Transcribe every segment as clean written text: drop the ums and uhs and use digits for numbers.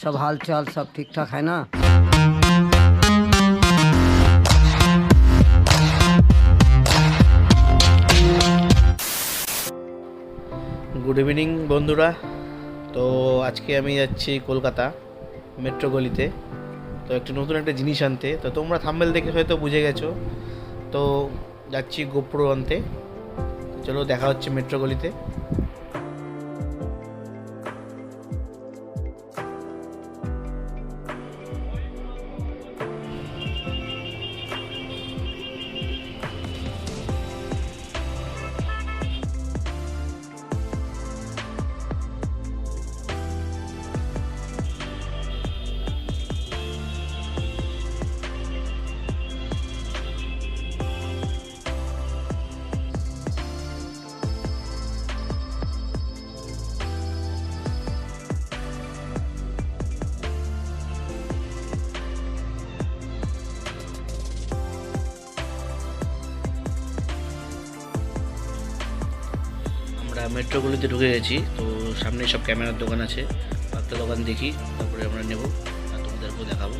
सब हाल चाल सब ठीक ठाक है ना। গুড ইভিনিং বন্ধুরা। তো আজকে আমি যাচ্ছি কলকাতা মেট্রো গলিতে, তো একটু নতুন একটা জিনিস আনতে। তো তোমরা থাম্বনেল দেখে হয়তো বুঝে গেছো, তো যাচ্ছি গোপ্রো আনতে। চলো দেখা হচ্ছে মেট্রো গলিতে। আমরা মেট্রোগুলিতে ঢুকে গেছি, তো সামনে সব ক্যামেরার দোকান আছে। একটা দোকান দেখি, তারপরে আমরা নেব আর তোমাদেরকেও দেখাবো।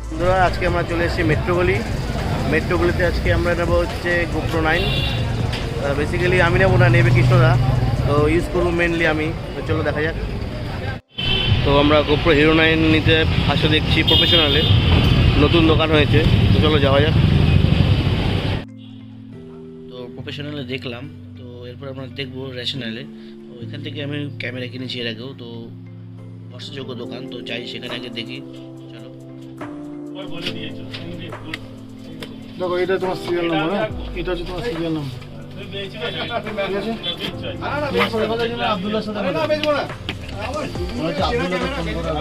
বন্ধুরা, আজকে আমরা চলে এসেছি মেট্রোগুলিতে। আজকে আমরা নেবো হচ্ছে গোপ্রো 9। বেসিক্যালি আমি নেবো না, নেবে কৃষ্ণদা, তো ইউজ করবো মেনলি আমি। তো চলো দেখা যাক। তো আমরা গোপ্রো হিরো 9 নিতে ফার্স্টে দেখছি প্রফেশনালে, নতুন দোকান হয়েছে, তো চলো যাওয়া যাক। তো প্রফেশনালে দেখলাম, তো এরপর আমরা দেখবো রেশনালে। তো এখান থেকে আমি ক্যামেরা কিনেছি এর আগেও, তো ভরসাযোগ্য দোকান, তো যাই সেখানে আগে দেখি। চলো। দেখো, এটা তোমার সিরিয়াল নাম্বার, হ্যাঁ এটা হচ্ছে তোমার সিরিয়াল নাম্বার, ঠিক আছে? আব্দুল্লাহর সাথে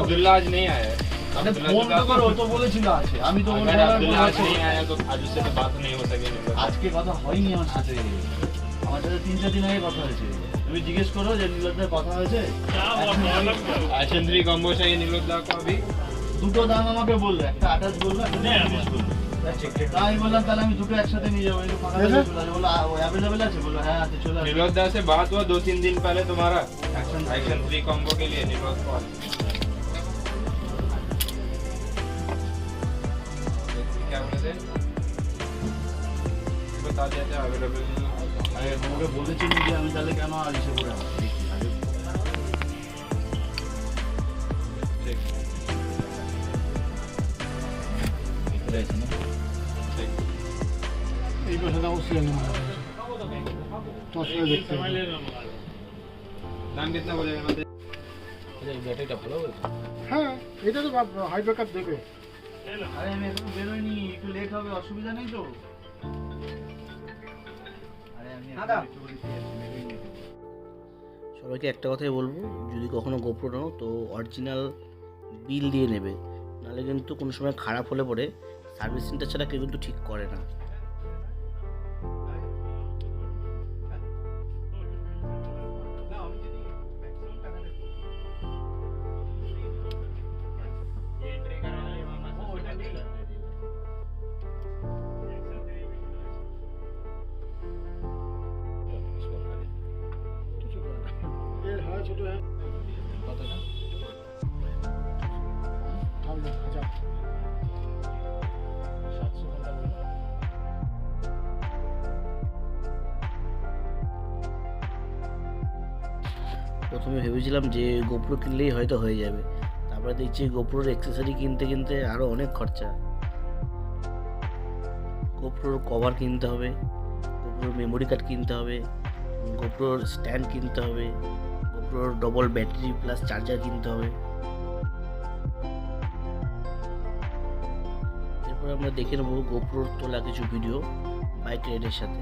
अब्दुल्ला आज नहीं आया है। ফোন তো করো, তো বলেছিল আছে, আমি তো अगर अब्दुल्ला आज नहीं आया तो आज उससे तो बात नहीं हो सकेगी। আজকে কথা হয়নি আমার সাথে, আমার সাথে 3-4 দিন আগে কথা হয়েছে। তুমি জিজ্ঞেস করো যে নীলদার কথা হয়েছে। चंद्री कॉम्बो चाहिए नीलोद्दा को अभी। দুটো দাম আমাকে বললো, একটা 28 বললো, একটা 29 বললো। তাই আমি বললাম তাহলে আমি দুটো একসাথে নিয়ে যাবো, একটু ফাঁকা চলে আসে। বললো অ্যাভেলেবেল আছে, বললো হ্যাঁ আছে, চলে আসবে। नीलोद्दा से बात हुआ 2-3 दिन पहले तुम्हारा एक्शन 3 कॉम्बो के लिए नीलोद को क्या बोले थे, बता दिया था अवेलेबल। আরে তোমাকে বলেছিলাম যে আমি তাহলে কেন আর এসে করে আমার দেখি আগে। ठीक রয়েছে না ठीक। এই পাশে অবশ্যই তোমার সাথে দেখতে হবে। दाम कितना बोलेगा मतलब? ব্যাটারিটা ভালো বলছে। হ্যাঁ, এটা তো হাই ব্যাকআপ দেবে। আরে আমি এখন বেরোইনি, একটু লেট হবে, অসুবিধা নেই তো। আরে আমি সবাইকে একটা কথাই বলবো, যদি কখনো গোপ্রো নাও তো অরিজিনাল বিল দিয়ে নেবে, নাহলে কিন্তু কোনো সময় খারাপ হলে পরে সার্ভিস সেন্টার ছাড়া কেউ কিন্তু ঠিক করে না। ये है छोटे है हाँ ना अच्छा 700 घंटा बोलो। প্রথমে ভেবেছিলাম যে গোপ্রো কিনলেই হয়তো হয়ে যাবে, তারপরে দেখছি গোপ্রোর অ্যাক্সেসরি কিনতে কিনতে আরও অনেক খরচা। গোপ্রোর কভার কিনতে হবে, গোপ্রোর মেমোরি কার্ড কিনতে হবে, গোপ্রোর স্ট্যান্ড কিনতে হবে, গোপ্রোর ডবল ব্যাটারি প্লাস চার্জার কিনতে হবে। এরপর আমরা দেখে নেবো গোপ্রোর তোলা কিছু ভিডিও বাইক রাইডের সাথে।